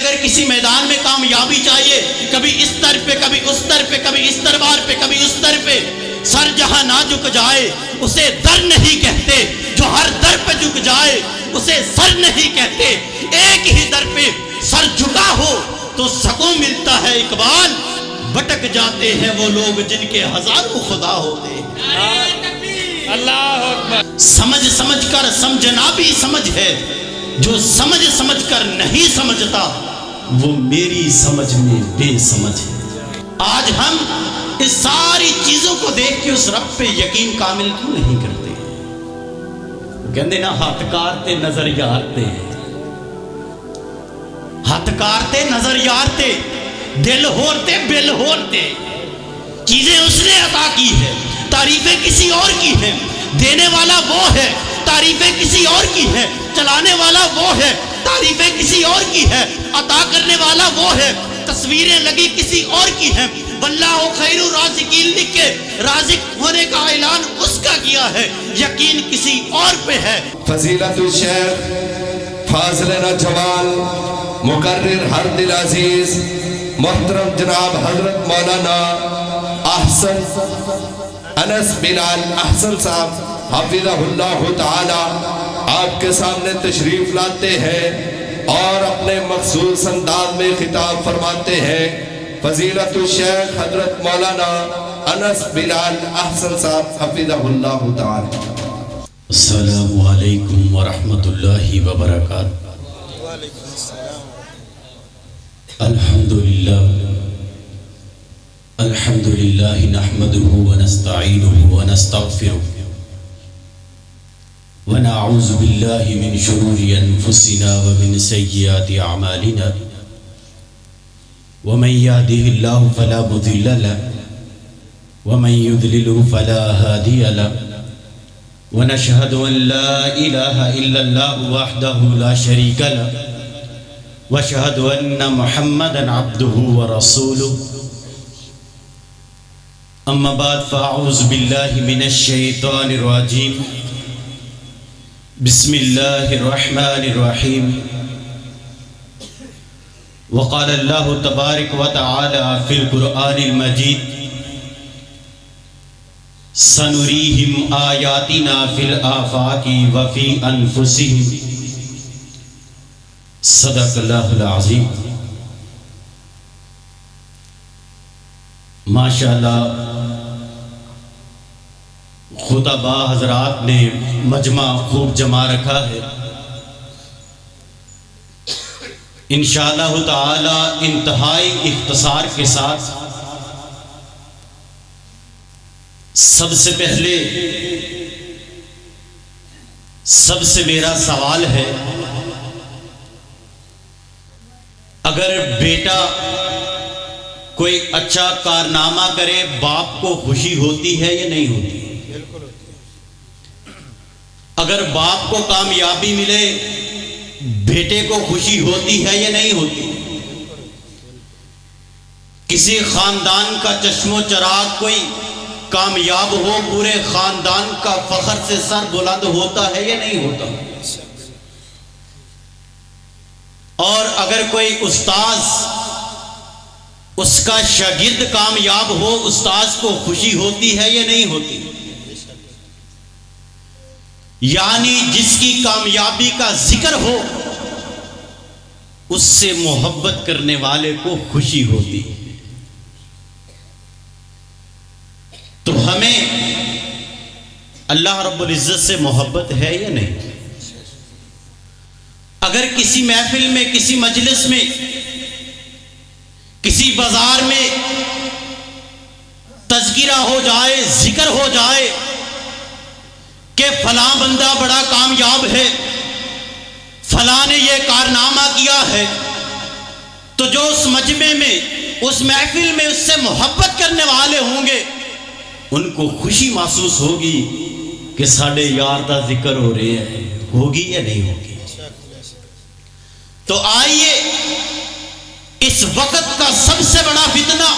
اگر کسی میدان میں کامیابی چاہیے، کبھی اس طرف پہ، کبھی اس طرف پہ، کبھی اس دربار پہ، کبھی اس طرف پہ، سر جہاں نہ جھک جائے اسے در نہیں کہتے، جو ہر در پہ جھک جائے اسے سر نہیں کہتے۔ ایک ہی در پہ سر جھکا ہو تو سکون ملتا ہے اقبال، بھٹک جاتے ہیں وہ لوگ جن کے ہزاروں خدا ہوتے ہیں۔ اللہ اکبر۔ سمجھ سمجھ کر سمجھنا بھی سمجھ ہے، جو سمجھ سمجھ کر نہیں سمجھتا وہ میری سمجھ میں بے سمجھ ہے۔ آج ہم اس ساری چیزوں کو دیکھ کے اس رب پہ یقین کامل کیوں نہیں کرتے؟ کہندے نا ہاتھ کارتے نظر یارتے، ہاتھ کارتے نظر یارتے، دل ہورتے بل ہورتے۔ چیزیں اس نے عطا کی ہے، تعریفیں کسی اور کی ہیں، دینے والا وہ ہے، تعریفیں کسی اور کی ہے، چلانے والا وہ ہے، تعریفیں کسی اور کی ہے، عطا کرنے والا وہ ہے، تصویریں لگی کسی اور کی ہیں۔ واللہ خیر الرازقین لکھ کے رازق ہونے کا اعلان اس کا کیا ہے، یقین کسی اور پہ ہے۔ فضیلت الشیخ فاضل نوجوان مقرر ہر دل عزیز محترم جناب حضرت مولانا احسن انس بلال احسن صاحب حفظہ اللہ تعالی آپ کے سامنے تشریف لاتے ہیں اور اپنے مخصوص انداز میں خطاب فرماتے ہیں۔ فضیلت الشیخ حضرت مولانا انس بلال احسن صاحب حفظہ اللہ تعالی۔ السلام علیکم ورحمۃ اللہ وبرکاتہ۔ الحمد للہ نحمده ونستعینه ونستغفره ونعوذ باللہ من شرور انفسنا ومن سیئات اعمالنا ومن يهده الله فلا مضل له ومن يضلل فلا هادي له ونشهد أن لا إله إلا الله وحده لا شريك له واشهد أن محمدا عبده ورسوله أما بعد فأعوذ بالله من الشيطان الرجيم بسم الله الرحمن الرحيم وقال الله تبارك وتعالى في القرآن المجيد سنريهم آياتنا في الآفاق وفي أنفسهم صدق اللہ العظیم۔ ماشاءاللہ خطبہ حضرات نے مجمع خوب جمع رکھا ہے۔ انشاءاللہ تعالی انتہائی اختصار کے ساتھ سب سے پہلے سب سے میرا سوال ہے، اگر بیٹا کوئی اچھا کارنامہ کرے باپ کو خوشی ہوتی ہے یا نہیں ہوتی؟ اگر باپ کو کامیابی ملے بیٹے کو خوشی ہوتی ہے یا نہیں ہوتی؟ کسی خاندان کا چشم و چراغ کوئی کامیاب ہو پورے خاندان کا فخر سے سر بلند ہوتا ہے یا نہیں ہوتا؟ اور اگر کوئی استاذ اس کا شاگرد کامیاب ہو استاذ کو خوشی ہوتی ہے یا نہیں ہوتی؟ یعنی جس کی کامیابی کا ذکر ہو اس سے محبت کرنے والے کو خوشی ہوتی۔ تو ہمیں اللہ رب العزت سے محبت ہے یا نہیں؟ اگر کسی محفل میں، کسی مجلس میں، کسی بازار میں تذکرہ ہو جائے، ذکر ہو جائے کہ فلاں بندہ بڑا کامیاب ہے، فلاں نے یہ کارنامہ کیا ہے، تو جو اس مجمع میں، اس محفل میں اس سے محبت کرنے والے ہوں گے ان کو خوشی محسوس ہوگی کہ ساڑھے یار دا ذکر ہو رہے ہیں، ہوگی یا نہیں ہوگی؟ تو آئیے اس وقت کا سب سے بڑا فتنہ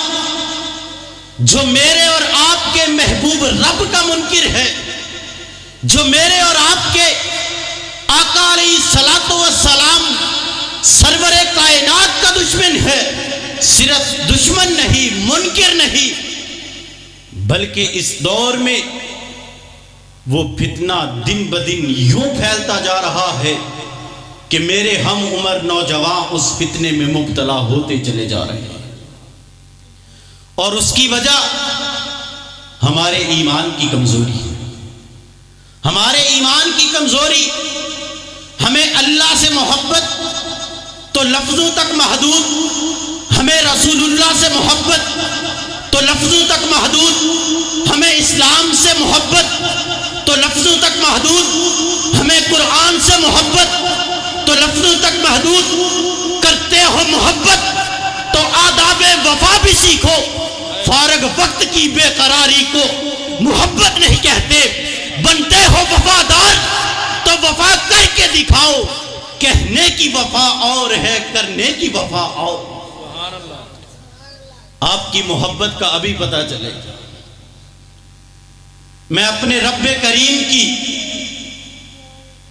جو میرے اور آپ کے محبوب رب کا منکر ہے، جو میرے اور آپ کے آقا علیہ الصلوۃ والسلام سرور کائنات نہیں بلکہ اس دور میں وہ فتنہ دن بدن یوں پھیلتا جا رہا ہے کہ میرے ہم عمر نوجوان اس فتنے میں مبتلا ہوتے چلے جا رہے ہیں، اور اس کی وجہ ہمارے ایمان کی کمزوری ہے، ہمارے ایمان کی کمزوری۔ ہمیں اللہ سے محبت تو لفظوں تک محدود، ہمیں رسول اللہ سے محبت تو لفظوں تک محدود، ہمیں اسلام سے محبت تو لفظوں تک محدود، ہمیں قرآن سے محبت تو لفظوں تک محدود۔ کرتے ہو محبت تو آداب وفا بھی سیکھو، فارغ وقت کی بے قراری کو محبت نہیں کہتے۔ بنتے ہو وفادار تو وفا کر کے دکھاؤ، کہنے کی وفا اور ہے کرنے کی وفا اور۔ آپ کی محبت کا ابھی پتہ چلے گا۔ میں اپنے رب کریم کی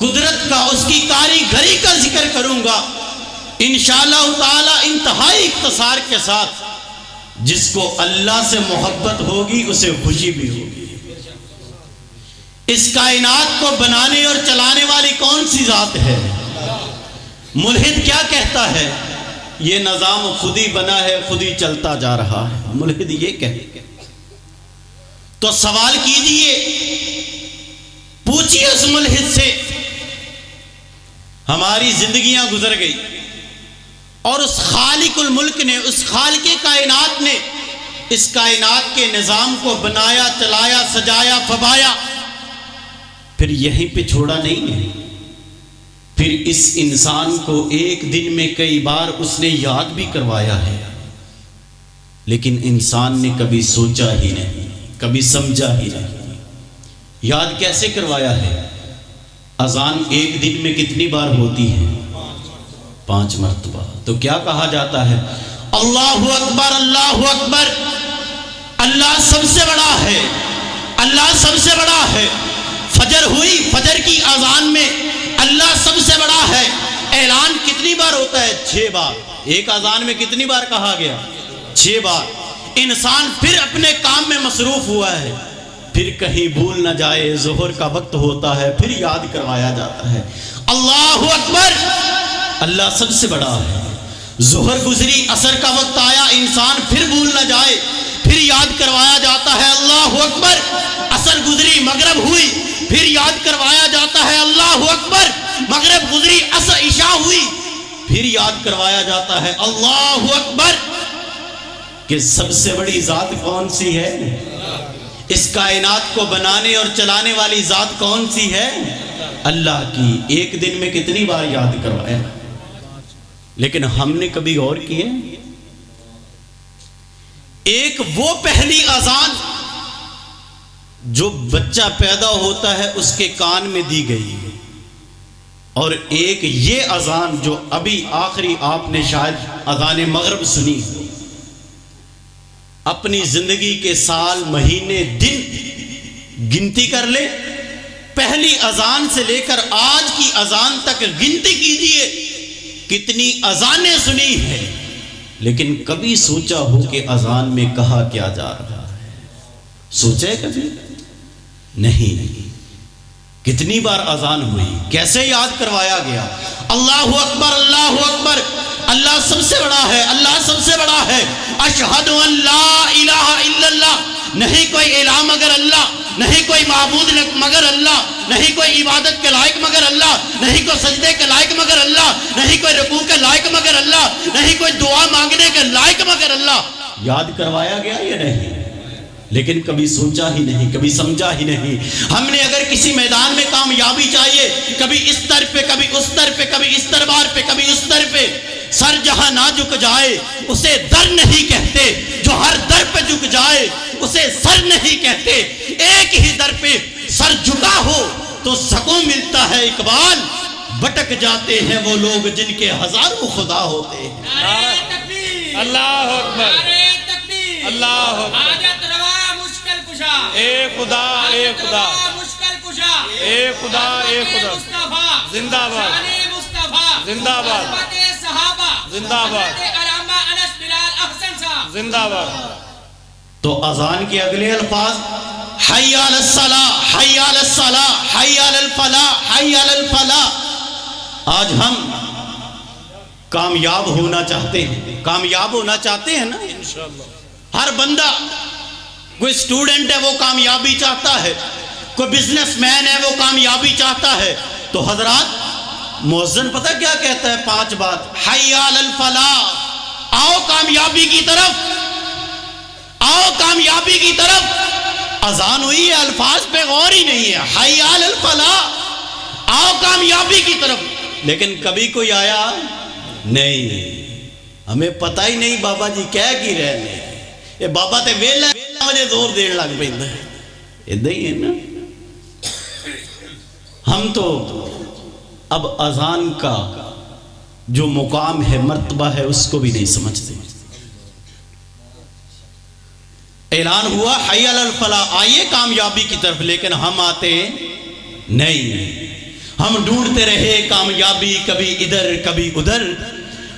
قدرت کا، اس کی کاریگری کا ذکر کروں گا انشاءاللہ تعالی انتہائی اختصار کے ساتھ۔ جس کو اللہ سے محبت ہوگی اسے خوشی بھی ہوگی۔ اس کائنات کو بنانے اور چلانے والی کون سی ذات ہے؟ ملحد کیا کہتا ہے؟ یہ نظام خود ہی بنا ہے، خود ہی چلتا جا رہا ہے، ملحد یہ کہے۔ تو سوال کیجئے، پوچھئے اس ملحد سے، ہماری زندگیاں گزر گئی اور اس خالق الملک نے، اس خالق کائنات نے اس کائنات کے نظام کو بنایا، چلایا، سجایا، فبایا، پھر یہیں پہ چھوڑا نہیں ہے۔ پھر اس انسان کو ایک دن میں کئی بار اس نے یاد بھی کروایا ہے، لیکن انسان نے کبھی سوچا ہی نہیں، کبھی سمجھا ہی نہیں۔ یاد کیسے کروایا ہے؟ اذان ایک دن میں کتنی بار ہوتی ہے؟ 5 مرتبہ۔ تو کیا کہا جاتا ہے؟ اللہ اکبر، اللہ اکبر، اللہ سب سے بڑا ہے، اللہ سب سے بڑا ہے۔ فجر ہوئی، فجر کی اذان میں اللہ سب سے بڑا ہے اعلان کتنی بار ہوتا ہے؟ 6 بار۔ ایک اذان میں کتنی بار کہا گیا؟ 6 بار۔ انسان پھر اپنے کام میں مصروف ہوا ہے، پھر کہیں بھول نہ جائے، ظہر کا وقت ہوتا ہے، پھر یاد کروایا جاتا ہے اللہ اکبر، اللہ سب سے بڑا ہے۔ ظہر گزری، عصر کا وقت آیا، انسان پھر بھول نہ جائے، پھر یاد کروایا جاتا ہے اللہ اکبر۔ عصر گزری، مغرب ہوئی، پھر یاد کروایا جاتا ہے اللہ اکبر۔ مغرب گزری، عصر عشاء ہوئی، پھر یاد کروایا جاتا ہے اللہ اکبر۔ کہ سب سے بڑی ذات کون سی ہے؟ اس کائنات کو بنانے اور چلانے والی ذات کون سی ہے؟ اللہ کی۔ ایک دن میں کتنی بار یاد کروایا؟ لیکن ہم نے کبھی غور کیے؟ ایک وہ پہلی اذان جو بچہ پیدا ہوتا ہے اس کے کان میں دی گئی، اور ایک یہ اذان جو ابھی آخری آپ نے شاید اذان مغرب سنی۔ اپنی زندگی کے سال، مہینے، دن گنتی کر لے، پہلی اذان سے لے کر آج کی اذان تک گنتی کیجئے کتنی اذانیں سنی ہیں، لیکن کبھی سوچا ہو کہ اذان میں کہا کیا جا رہا ہے؟ سوچا ہے کبھی؟ نہیں۔ کتنی بار اذان ہوئی، کیسے یاد کروایا گیا؟ اللہ اکبر، اللہ اکبر، اللہ سب سے بڑا ہے، اللہ سب سے بڑا ہے۔ اشہد ان لا الہ الا اللہ، نہیں کوئی الہ مگر اللہ، نہیں کوئی معبود مگر اللہ، نہیں کوئی عبادت کے لائق مگر اللہ، نہیں کوئی سجدے کے لائق مگر اللہ، نہیں کوئی رکوع کے لائق مگر اللہ، نہیں کوئی دعا مانگنے کے لائق مگر اللہ۔ یاد کروایا گیا یا نہیں؟ لیکن کبھی سوچا ہی نہیں، کبھی سمجھا ہی نہیں۔ ہم نے اگر کسی میدان میں کامیابی چاہیے، کبھی اس طرف پہ، کبھی اس طرف پہ، کبھی اس دربار پہ، کبھی اس طرف پہ، سر جہاں نہ جھک جائے اسے در نہیں کہتے، جو ہر در پہ جھک جائے اسے سر نہیں کہتے۔ ایک ہی در پہ سر جھکا ہو تو سکون ملتا ہے اقبال، بھٹک جاتے ہیں وہ لوگ جن کے ہزاروں خدا ہوتے ہیں۔ اللہ اکبر، اللہ اکبر، حاجت روا مشکل کشا، اے خدا، اے خدا، مشکل کشا، اے خدا، اے خدا، مصطفیٰ، زندہ باد، شان مصطفیٰ، زندہ باد، حضرت صحابہ، زندہ باد، حضرت علامہ انس بلال احسن صاحب، زندہ باد۔ تو اذان کے اگلے الفاظ حی علی الصلاۃ، حی علی الصلاۃ، حی علی الفلاح، حی علی الفلاح۔ آج ہم کامیاب ہونا چاہتے ہیں، کامیاب ہونا چاہتے ہیں نا ہر بندہ، کوئی سٹوڈنٹ ہے وہ کامیابی چاہتا ہے، کوئی بزنس مین ہے وہ کامیابی چاہتا ہے۔ تو حضرات مؤذن پتہ کیا کہتا ہے؟ 5 بات، حی علی الفلاح، آؤ کامیابی کی طرف، آؤ کامیابی کی طرف۔ اذان ہوئی ہے، الفاظ پہ غور ہی نہیں ہے، حی علی الفلاح، آؤ کامیابی کی طرف۔ لیکن کبھی کوئی آیا نہیں، ہمیں پتہ ہی نہیں بابا جی کہہ کی رہے ہیں، یہ بابا تے ویلا مجھے زور دین لگ پیندا ہے، ادھا ہی ہے نا۔ ہم تو اب اذان کا جو مقام ہے، مرتبہ ہے، اس کو بھی نہیں سمجھتے۔ اعلان ہوا حی علی الفلاح، آئیے کامیابی کی طرف، لیکن ہم آتے نہیں۔ ہم ڈھونڈتے رہے کامیابی، کبھی ادھر کبھی ادھر،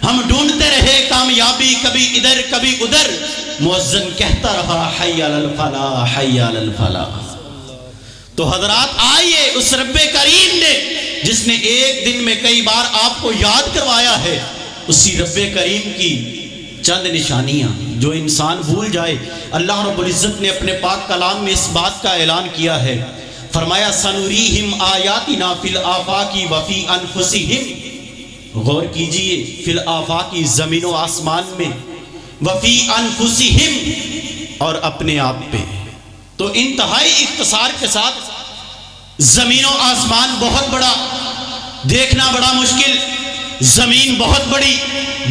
ہم ڈھونڈتے رہے کامیابی، کبھی ادھر کبھی ادھر۔ مؤذن کہتا رہا حی علی الفلاح، حی علی الفلاح۔ تو حضرات آئیے اس رب کریم نے جس نے ایک دن میں کئی بار آپ کو یاد کروایا ہے، اسی رب کریم کی چند نشانیاں جو انسان بھول جائے۔ اللہ رب العزت نے اپنے پاک کلام میں اس بات کا اعلان کیا ہے، فرمایا سنوریہم آیاتنا فی الآفاق وفی انفسہم۔ غور کیجئے، فی الآفاق زمین و آسمان میں، وفی انفسہم اور اپنے آپ پہ۔ تو انتہائی اختصار کے ساتھ زمین و آسمان بہت بڑا، دیکھنا بڑا مشکل، زمین بہت بڑی،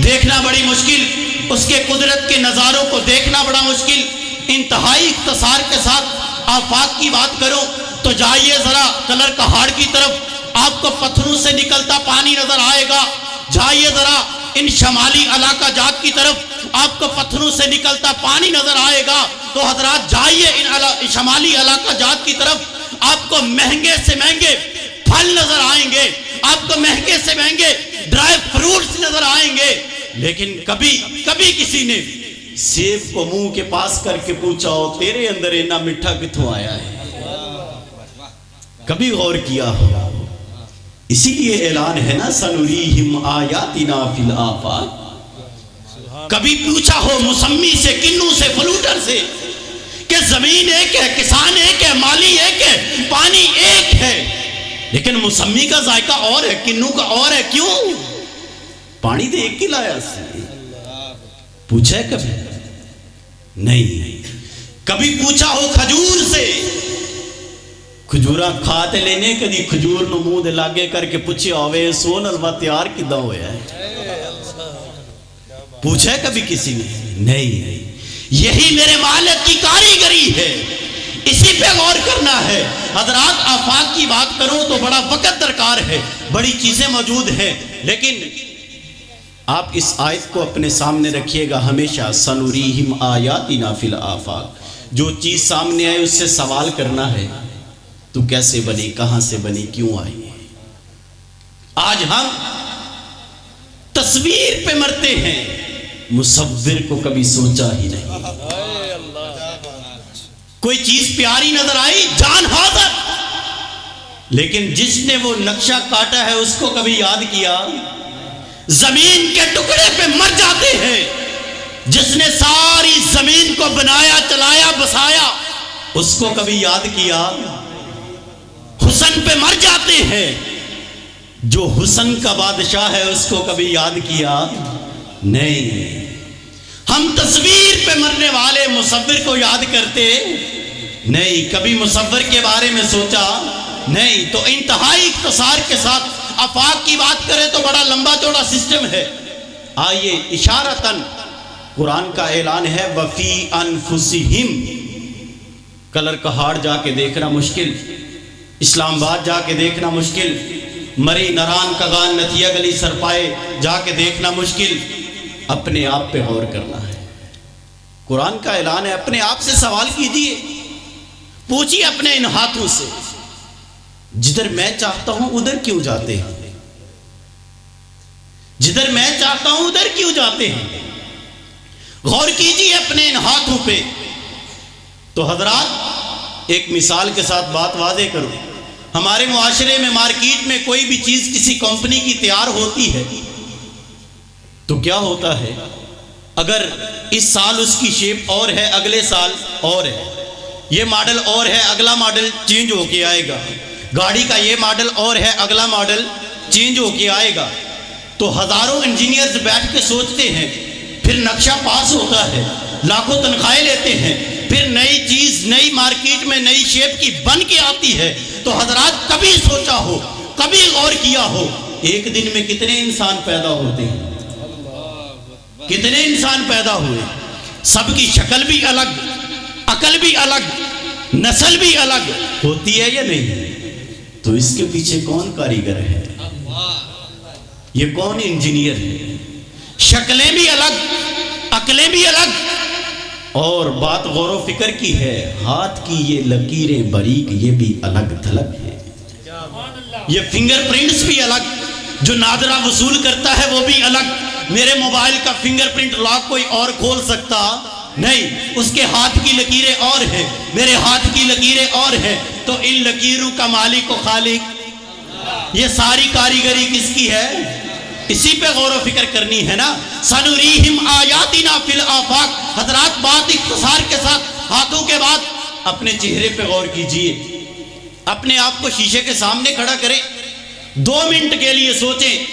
دیکھنا بڑی مشکل، اس کے قدرت کے نظاروں کو دیکھنا بڑا مشکل۔ انتہائی اختصار کے ساتھ آفاق کی بات کرو تو جائیے ذرا کلر کہاڑ کی طرف، آپ کو پتھروں سے نکلتا پانی نظر آئے گا۔ جائیے ذرا ان شمالی علاقہ جات کی طرف، آپ کو پتھروں سے نکلتا پانی نظر آئے گا۔ تو حضرات جائیے ان شمالی علاقہ جات کی طرف، آپ کو مہنگے سے مہنگے پھل نظر آئیں گے، آپ کو مہنگے سے مہنگے ڈرائی فروٹس نظر آئیں گے۔ لیکن کبھی کسی نے سیب کو منہ کے پاس کر کے پوچھا ہو تیرے اندر اتنا میٹھا کتوں آیا ہے؟ کبھی غور کیا ہو؟ اسی لیے اعلان ہے نا سنوریہم آیاتنا فی الآفاق۔ کبھی پوچھا ہو مسمی سے، کنو سے، فلوٹر سے کہ زمین ایک ہے، کسان ایک ہے، مالی ایک ہے، پانی ایک ہے، لیکن مسمی کا ذائقہ اور ہے، کنو کا اور ہے۔ کیوں؟ پانی دے ایک ہی لایا سے، پوچھا ہے کبھی؟ نہیں۔ کبھی پوچھا ہو کھجور سے، کھجورا کھاتے لینے کدی کھجور نو منہ دے لاگے کر کے پوچھے ہوئے سون الوا تیار کدہ ہویا ہے؟ پوچھا ہے کبھی کسی نے؟ نہیں۔ یہی میرے مالک کی کاریگری ہے، اسی پہ غور کرنا ہے۔ حضرات آفاق کی بات کروں تو بڑا وقت درکار ہے، بڑی چیزیں موجود ہیں، لیکن آپ اس آیت کو اپنے سامنے رکھیے گا ہمیشہ، سنوریہم آیاتنا فی الآفاق۔ جو چیز سامنے آئے اس سے سوال کرنا ہے، تو کیسے بنی، کہاں سے بنی، کیوں آئی؟ آج ہم تصویر پہ مرتے ہیں، مصور کو کبھی سوچا ہی نہیں۔ کوئی چیز پیاری نظر آئی، جان حاضر، لیکن جس نے وہ نقشہ کاٹا ہے اس کو کبھی یاد کیا؟ زمین کے ٹکڑے پہ مر جاتے ہیں، جس نے ساری زمین کو بنایا، چلایا، بسایا، اس کو کبھی یاد کیا؟ حسن پہ مر جاتے ہیں، جو حسن کا بادشاہ ہے اس کو کبھی یاد کیا؟ نہیں۔ ہم تصویر پہ مرنے والے مصور کو یاد کرتے نہیں، کبھی مصور کے بارے میں سوچا نہیں۔ تو انتہائی اختصار کے ساتھ آفاق کی بات کریں تو بڑا لمبا چوڑا سسٹم ہے۔ آئیے اشارتاً قرآن کا اعلان ہے وفی انفسہم۔ کلر کہاڑ جا کے دیکھنا مشکل، اسلام آباد جا کے دیکھنا مشکل، مری نران کغان نتیہ گلی سرپائے جا کے دیکھنا مشکل، اپنے آپ پہ غور کرنا ہے۔ قرآن کا اعلان ہے، اپنے آپ سے سوال کیجئے، پوچھئے اپنے ان ہاتھوں سے، جدھر میں چاہتا ہوں ادھر کیوں جاتے ہیں؟ جدھر میں چاہتا ہوں ادھر کیوں جاتے ہیں؟ غور کیجئے اپنے ان ہاتھوں پہ، تو حضرات ایک مثال کے ساتھ بات واضح کروں، ہمارے معاشرے میں مارکیٹ میں کوئی بھی چیز کسی کمپنی کی تیار ہوتی ہے تو کیا ہوتا ہے، اگر اس سال اس کی شیپ اور ہے، اگلے سال اور ہے، یہ ماڈل اور ہے، اگلا ماڈل چینج ہو کے آئے گا، گاڑی کا یہ ماڈل اور ہے، اگلا ماڈل چینج ہو کے آئے گا، تو ہزاروں انجینئرز بیٹھ کے سوچتے ہیں، پھر نقشہ پاس ہوتا ہے، لاکھوں تنخواہیں لیتے ہیں، پھر نئی چیز نئی مارکیٹ میں نئی شیپ کی بن کے آتی ہے۔ تو حضرات کبھی سوچا ہو، کبھی غور کیا ہو، ایک دن میں کتنے انسان پیدا ہوتے ہیں، کتنے انسان پیدا ہوئے، سب کی شکل بھی الگ، عقل بھی الگ، نسل بھی الگ ہوتی ہے یا نہیں؟ تو اس کے پیچھے کون کاریگر ہے، یہ کون انجینئر ہے؟ شکلیں بھی الگ، عقلیں بھی الگ، اور بات غور و فکر کی ہے، ہاتھ کی یہ لکیریں باریک یہ بھی الگ تھلگ ہے، یہ فنگر پرنٹس بھی الگ، جو نادرہ وصول کرتا ہے وہ بھی الگ۔ میرے موبائل کا فنگر پرنٹ لاک کوئی اور کھول سکتا نہیں، اس کے ہاتھ کی لکیریں اور ہیں، میرے ہاتھ کی لکیریں اور ہیں، تو ان لکیروں کا مالک و خالق، یہ ساری کاریگری کس کی ہے؟ اسی پہ غور و فکر کرنی ہے نا۔ سنوریہم آیاتنا فی الآفاق۔ حضرات بات اختصار کے ساتھ ہاتھوں کے بعد اپنے چہرے پہ غور کیجئے، اپنے آپ کو شیشے کے سامنے کھڑا کریں، 2 منٹ کے لیے سوچیں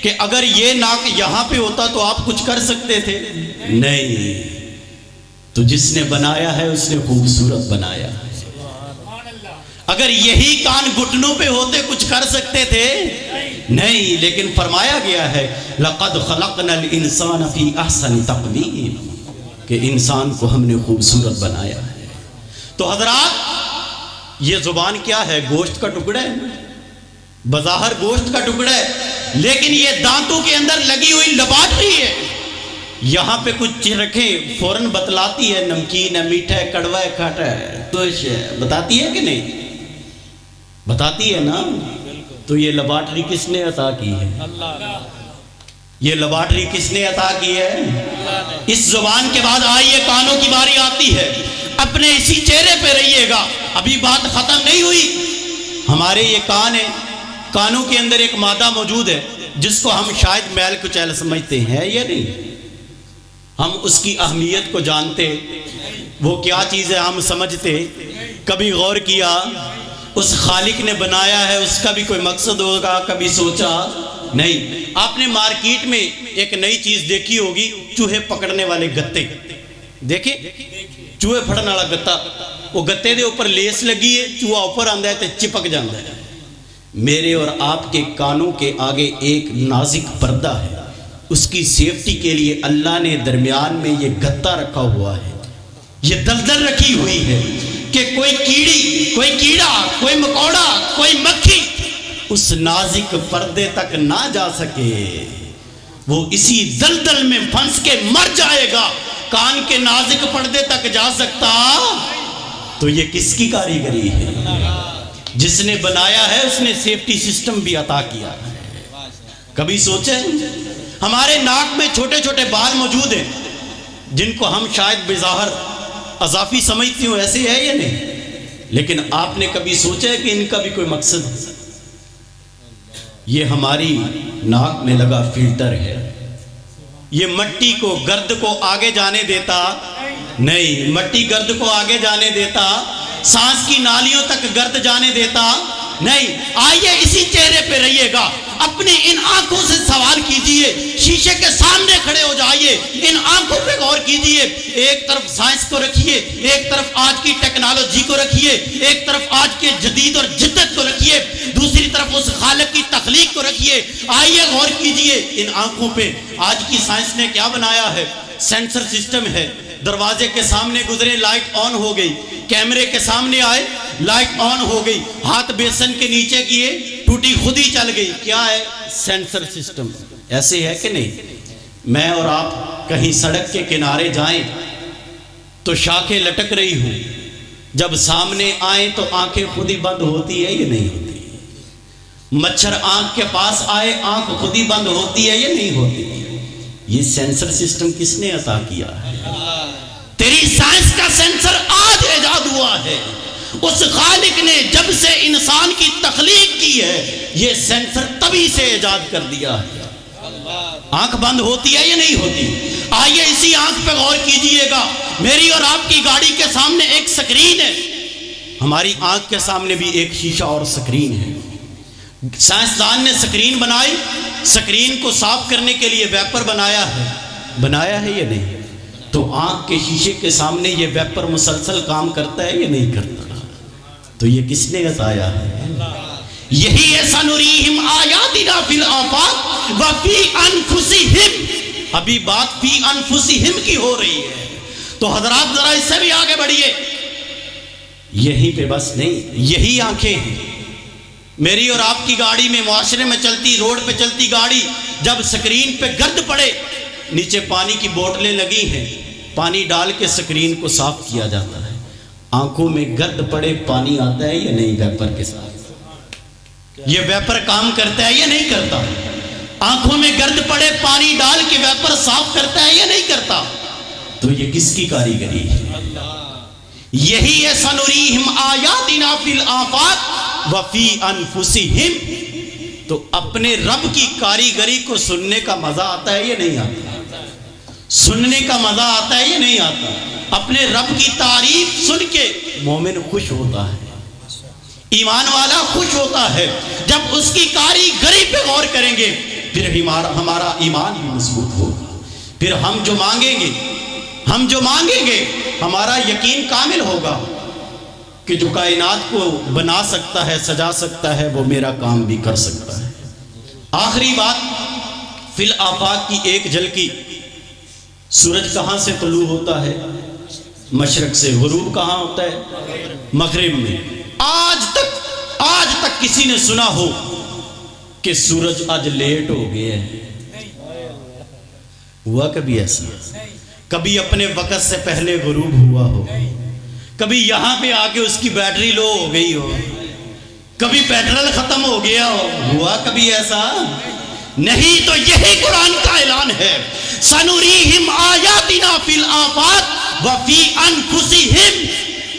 کہ اگر یہ ناک یہاں پہ ہوتا تو آپ کچھ کر سکتے تھے؟ نہیں، تو جس نے بنایا ہے اس نے خوبصورت بنایا ہے۔ اگر یہی کان گھٹنوں پہ ہوتے کچھ کر سکتے تھے؟ نہیں، لیکن فرمایا گیا ہے لَقَدْ خَلَقْنَا الْإِنسَانَ فِي أَحْسَنِ تَقْوِيمٍ، کہ انسان کو ہم نے خوبصورت بنایا ہے۔ تو حضرات یہ زبان کیا ہے؟ گوشت کا ٹکڑا ہے، بظاہر گوشت کا ٹکڑا ہے، لیکن یہ دانتوں کے اندر لگی ہوئی لباٹری ہے۔ یہاں پہ کچھ رکھیں فوراً بتلاتی ہے، نمکین ہے، میٹھا ہے، کڑوا ہے، کھاٹا ہے، توش ہے، بتاتی ہے کہ نہیں؟ بتاتی ہے نا۔ تو یہ لیبارٹری کس نے عطا کی ہے؟ یہ لیبارٹری کس نے عطا کی ہے؟ اس زبان کے بعد آئیے کانوں کی باری آتی ہے، اپنے اسی چہرے پہ رہیے گا، ابھی بات ختم نہیں ہوئی۔ ہمارے یہ کان ہیں، کانوں کے اندر ایک مادہ موجود ہے جس کو ہم شاید میل کچیل سمجھتے ہیں یا نہیں، ہم اس کی اہمیت کو جانتے، وہ کیا چیز ہے ہم سمجھتے، کبھی غور کیا اس خالق نے بنایا ہے اس کا بھی کوئی مقصد ہوگا، کبھی سوچا نہیں۔ آپ نے مارکیٹ میں ایک نئی چیز دیکھی ہوگی، چوہے پکڑنے والے گتے، دیکھیں چوہے پھڑنے والا گتا، وہ گتے دے اوپر لیس لگی ہے، چوہا اوپر آندہ ہے تے چپک جاندہ ہے۔ میرے اور آپ کے کانوں کے آگے ایک نازک پردہ ہے، اس کی سیفٹی کے لیے اللہ نے درمیان میں یہ گتا رکھا ہوا ہے، یہ دلدل رکھی ہوئی ہے کہ کوئی کیڑی، کوئی کیڑا، کوئی مکوڑا، کوئی مکھی اس نازک پردے تک نہ جا سکے، وہ اسی دلدل میں پھنس کے مر جائے گا۔ کان کے نازک پردے تک جا سکتا تو یہ کس کی کاریگری ہے؟ جس نے بنایا ہے اس نے سیفٹی سسٹم بھی عطا کیا ہے۔ کبھی سوچیں ہمارے ناک میں چھوٹے چھوٹے بال موجود ہیں جن کو ہم شاید بظاہر اضافی سمجھتی ہوں، ایسے ہے یا نہیں؟ لیکن آپ نے کبھی سوچا ہے کہ ان کا بھی کوئی مقصد ہے؟ یہ ہماری ناک میں لگا فلٹر ہے، یہ مٹی کو، گرد کو آگے جانے دیتا نہیں، مٹی گرد کو آگے جانے دیتا، سانس کی نالیوں تک گرد جانے دیتا نہیں۔ آئیے اسی چہرے پہ رہیے گا، اپنی ان آنکھوں سے سوال کیجئے، شیشے کے سامنے کھڑے ہو جائیے، ان آنکھوں پہ غور کیجئے، ایک طرف سائنس کو رکھیے، ایک طرف آج کی ٹیکنالوجی کو رکھیے، ایک طرف آج کے جدید اور جدت کو رکھیے، دوسری طرف اس خالق کی تخلیق کو رکھیے۔ آئیے غور کیجئے ان آنکھوں پہ، آج کی سائنس نے کیا بنایا ہے؟ سینسر سسٹم ہے، دروازے کے سامنے گزرے لائٹ آن ہو گئی، کیمرے کے سامنے آئے لائٹ آن ہو گئی، ہاتھ بیسن کے نیچے کیے ٹوٹی خود ہی چل گئی۔ کیا ہے؟ Sensor system. ایسے ہے کہ نہیں؟ میں اور آپ کہیں سڑک کے کنارے جائیں تو شاخیں لٹک رہی ہوں، جب سامنے آئیں تو آنکھیں خود ہی بند ہوتی ہے یا نہیں ہوتی؟ مچھر آنکھ کے پاس آئے آنکھ خود ہی بند ہوتی ہے یا نہیں ہوتی؟ یہ سینسر سسٹم کس نے عطا کیا ہے؟ تیری سائنس کا سینسر آج ایجاد ہوا ہے، اس خالق نے جب سے انسان کی تخلیق کی ہے یہ سینسر تبھی سے ایجاد کر دیا ہے۔ آنکھ بند ہوتی ہے یا نہیں ہوتی؟ آئیے اسی آنکھ پہ غور کیجئے گا، میری اور آپ کی گاڑی کے سامنے ایک سکرین ہے، ہماری آنکھ کے سامنے بھی ایک شیشہ اور سکرین ہے۔ سائنسدان نے سکرین بنائی، سکرین کو صاف کرنے کے لیے ویپر بنایا ہے یا نہیں؟ تو آنکھ کے شیشے کے سامنے یہ ویپر مسلسل کام کرتا ہے یا نہیں کرتا؟ تو یہ کس نے بتایا ہے؟ یہی ہے سنریہم آیاتنا فی الآفاق وفی انفسہم۔ ابھی بات فی انفسہم کی ہو رہی ہے، تو حضرات ذرا اس سے بھی آگے بڑھیے۔ یہیں پہ بس نہیں، یہی آنکھیں ہیں میری اور آپ کی گاڑی میں، معاشرے میں چلتی، روڈ پہ چلتی گاڑی، جب سکرین پہ گرد پڑے، نیچے پانی کی بوتلیں لگی ہیں، پانی ڈال کے سکرین کو صاف کیا جاتا ہے۔ آنکھوں میں گرد پڑے پانی آتا ہے یا نہیں ویپر کے ساتھ؟ یہ ویپر کام کرتا ہے یا نہیں کرتا؟ آنکھوں میں گرد پڑے پانی ڈال کے ویپر صاف کرتا ہے یا نہیں کرتا؟ تو یہ کس کی کاریگری ہے؟ یہی ہے سنریہم آیاتنا فی الآفاق وفی انفسہم۔ تو اپنے رب کی کاریگری کو سننے کا مزہ آتا ہے یا نہیں آتا؟ سننے کا مزہ آتا ہے یا نہیں آتا؟ اپنے رب کی تعریف سن کے مومن خوش ہوتا ہے، ایمان والا خوش ہوتا ہے۔ جب اس کی کاریگری پہ غور کریں گے پھر ہمارا ایمان بھی مضبوط ہوگا، پھر ہم جو مانگیں گے ہمارا یقین کامل ہوگا کہ جو کائنات کو بنا سکتا ہے، سجا سکتا ہے، وہ میرا کام بھی کر سکتا ہے۔ آخری بات، فی الآفاق کی ایک جھلکی۔ سورج کہاں سے طلوع ہوتا ہے؟ مشرق سے۔ غروب کہاں ہوتا ہے؟ مغرب میں۔ آج تک کسی نے سنا ہو کہ سورج آج لیٹ ہو گیا ہے؟ ہوا کبھی ایسا؟ کبھی اپنے وقت سے پہلے غروب ہوا ہو؟ کبھی یہاں پہ آ کے اس کی بیٹری لو ہو گئی ہو؟ کبھی پیٹرول ختم ہو گیا ہو؟ ہوا کبھی ایسا؟ نہیں۔ تو یہی قرآن کا اعلان ہے، سنریہم آیاتنا فی الآفاق وفی انفسہم۔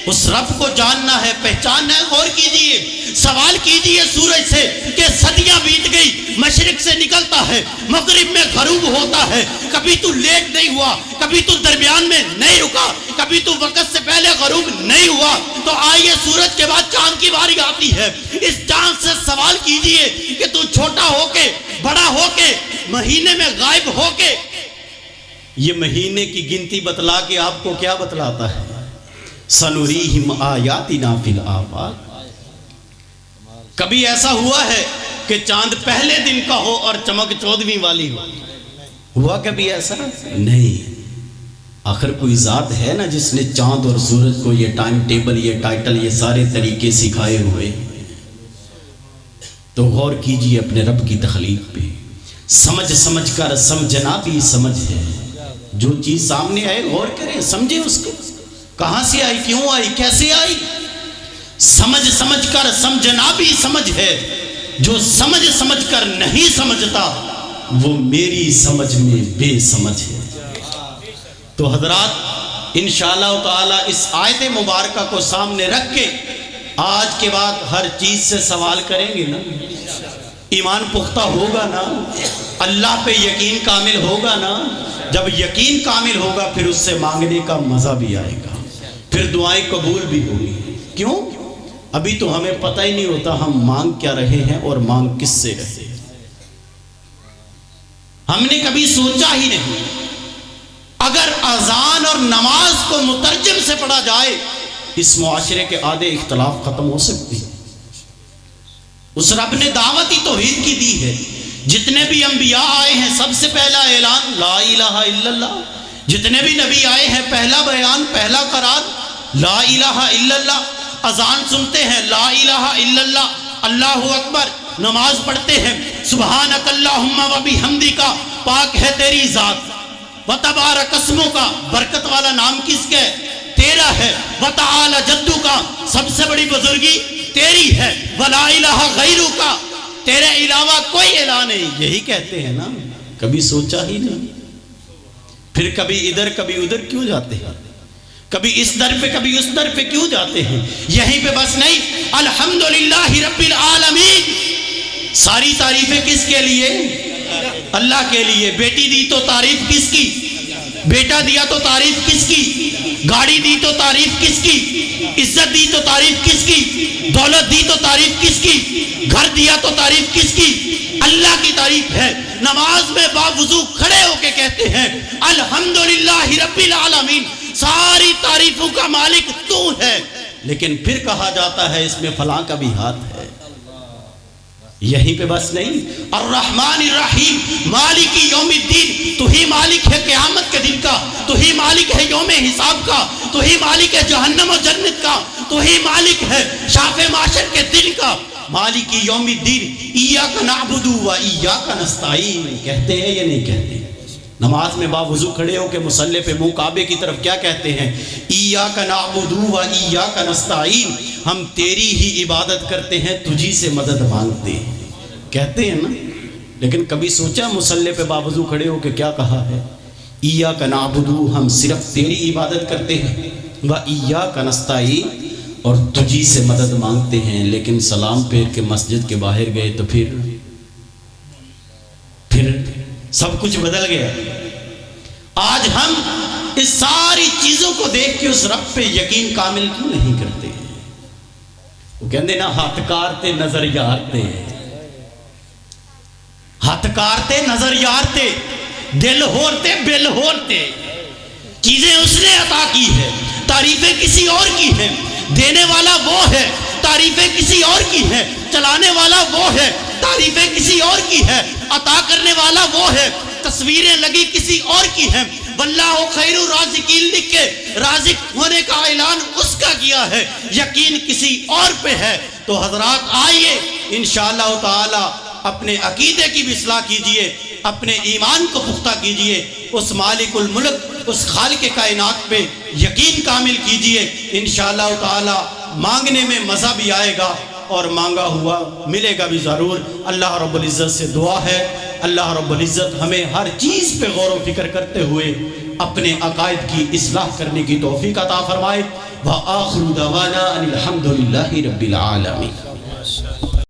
اس رب کو جاننا ہے، پہچاننا ہے۔ غور کیجئے، سوال کیجئے سورج سے کہ صدیاں بیت گئی، مشرق سے نکلتا ہے، مغرب میں غروب ہوتا ہے، کبھی تو لیٹ نہیں ہوا، کبھی تو درمیان میں نہیں رکا، کبھی تو وقت سے پہلے غروب نہیں ہوا۔ تو آئیے سورج کے بعد چاند کی باری آتی ہے، اس چاند سے سوال کیجئے کہ تو چھوٹا ہو کے، بڑا ہو کے، مہینے میں غائب ہو کے، یہ مہینے کی گنتی بتلا کے آپ کو کیا بتلاتا ہے؟ سنریہم آیاتنا فی الآفاق۔ کبھی ایسا ہوا ہے کہ چاند پہلے دن کا ہو اور چمک 14ویں والی ہو؟ ہوا کبھی ایسا؟ نہیں۔ آخر کوئی ذات ہے نا جس نے چاند اور سورج کو یہ ٹائم ٹیبل، یہ ٹائٹل، یہ سارے طریقے سکھائے ہوئے۔ تو غور کیجئے اپنے رب کی تخلیق پہ، سمجھ کر، سمجھنا بھی سمجھ ہے۔ جو چیز سامنے آئے غور کریں، سمجھیں اس کو، کہاں سے آئی، کیوں آئی، کیسے آئی۔ سمجھ کر سمجھنا بھی سمجھ ہے۔ جو سمجھ کر نہیں سمجھتا وہ میری سمجھ میں بے سمجھ ہے۔ تو حضرات انشاءاللہ تعالی اس آیت مبارکہ کو سامنے رکھ کے آج کے بعد ہر چیز سے سوال کریں گے نا، ایمان پختہ ہوگا نا، اللہ پہ یقین کامل ہوگا نا۔ جب یقین کامل ہوگا پھر اس سے مانگنے کا مزہ بھی آئے گا، پھر دعائیں قبول بھی ہوگی۔ کیوں؟ ابھی تو ہمیں پتہ ہی نہیں ہوتا ہم مانگ کیا رہے ہیں اور مانگ کس سے رہے ہیں۔ ہم نے کبھی سوچا ہی نہیں۔ اگر اذان اور نماز کو مترجم سے پڑھا جائے اس معاشرے کے آدھے اختلاف ختم ہو سکتے ہیں۔ اس رب نے دعوت ہی توحید کی دی ہے۔ جتنے بھی انبیاء آئے ہیں سب سے پہلا اعلان لا الہ الا اللہ۔ جتنے بھی نبی آئے ہیں پہلا بیان، پہلا قرار لا الہ الا اللہ۔ اذان سنتے ہیں لا الہ الا اللہ، اللہ اکبر۔ نماز پڑھتے ہیں سبحانک اللہم و بحمدک، پاک ہے تیری ذات، وتبارک اسمک، برکت والا نام کس کا ہے؟ تیرا ہے، وتعالی جدک، سب سے بڑی بزرگی تیری ہے، ولا الہ غیرک، تیرے علاوہ کوئی الہ نہیں۔ یہی کہتے ہیں نا، کبھی سوچا ہی نہیں۔ پھر کبھی ادھر کبھی ادھر کیوں جاتے ہیں؟ کبھی اس در پہ کبھی اس در پہ کیوں جاتے ہیں؟ یہیں پہ بس نہیں، الحمدللہ رب العالمین، ساری تعریفیں کس کے لیے؟ اللہ کے لیے۔ بیٹی دی تو تعریف کس کی؟ بیٹا دیا تو تعریف کس کی؟ گاڑی دی تو تعریف کس کی؟ عزت دی تو تعریف کس کی؟ دولت دی تو تعریف کس کی؟ گھر دیا تو تعریف کس کی؟ اللہ کی تعریف ہے۔ نماز میں باوضو کھڑے ہو کے کہتے ہیں الحمدللہ رب العالمین، ساری تعریفوں کا مالک تو ہے، لیکن پھر کہا جاتا ہے اس میں فلاں کا بھی ہاتھ ہے۔ یہیں پہ بس نہیں، الرحمن الرحیم، مالک یوم الدین، تو ہی مالک ہے قیامت کے دن کا، تو ہی مالک ہے یوم حساب کا، تو ہی مالک ہے جہنم و جنت کا، تو ہی مالک ہے شاف معاشر کے دن کا، مالک یوم الدین۔ ایاک نعبد و ایاک نستعین کہتے ہیں یا نہیں کہتے؟ نماز میں باوضو کھڑے ہو کے مصلی پہ منہ کعبے کی طرف کیا کہتے ہیں؟ ایاک نعبد و ایاک نستعین، ہم تیری ہی عبادت کرتے ہیں، تجھی سے مدد مانگتے ہیں، کہتے ہیں نا؟ لیکن کبھی سوچا مصلی پہ باوضو کھڑے ہو کے کیا کہا ہے؟ ایاک نعبد، ہم صرف تیری عبادت کرتے ہیں، و ایاک نستعین، اور تجھی سے مدد مانگتے ہیں۔ لیکن سلام پھیر کے مسجد کے باہر گئے تو پھر سب کچھ بدل گیا۔ آج ہم اس ساری چیزوں کو دیکھ کے اس رب پہ یقین کامل کیوں نہیں کرتے؟ وہ کہندے نا ہاتھ کارتے نظر یارتے، ہاتھ کارتے نظر یارتے، دل ہورتے بل ہورتے، چیزیں اس نے عطا کی ہے، تعریفیں کسی اور کی ہیں، دینے والا وہ ہے، تعریفیں کسی اور کی ہیں، چلانے والا وہ ہے، تعریفیں کسی اور کی ہے، عطا کرنے والا وہ ہے، تصویریں لگی کسی اور کی ہیں۔ واللہ خیر الرازقین لکھ کے رازق ہونے کا اعلان اس کا کیا ہے، یقین کسی اور پہ ہے۔ تو حضرات آئیے انشاءاللہ تعالی اپنے عقیدے کی بھی اصلاح کیجئے، اپنے ایمان کو پختہ کیجئے، اس مالک الملک، اس خالق کائنات پہ یقین کامل کیجئے۔ انشاءاللہ تعالی مانگنے میں مزہ بھی آئے گا اور مانگا ہوا ملے گا بھی ضرور۔ اللہ رب العزت سے دعا ہے اللہ رب العزت ہمیں ہر چیز پہ غور و فکر کرتے ہوئے اپنے عقائد کی اصلاح کرنے کی توفیق عطا فرمائے۔ وآخر دعوانا ان الحمدللہ رب العالمین۔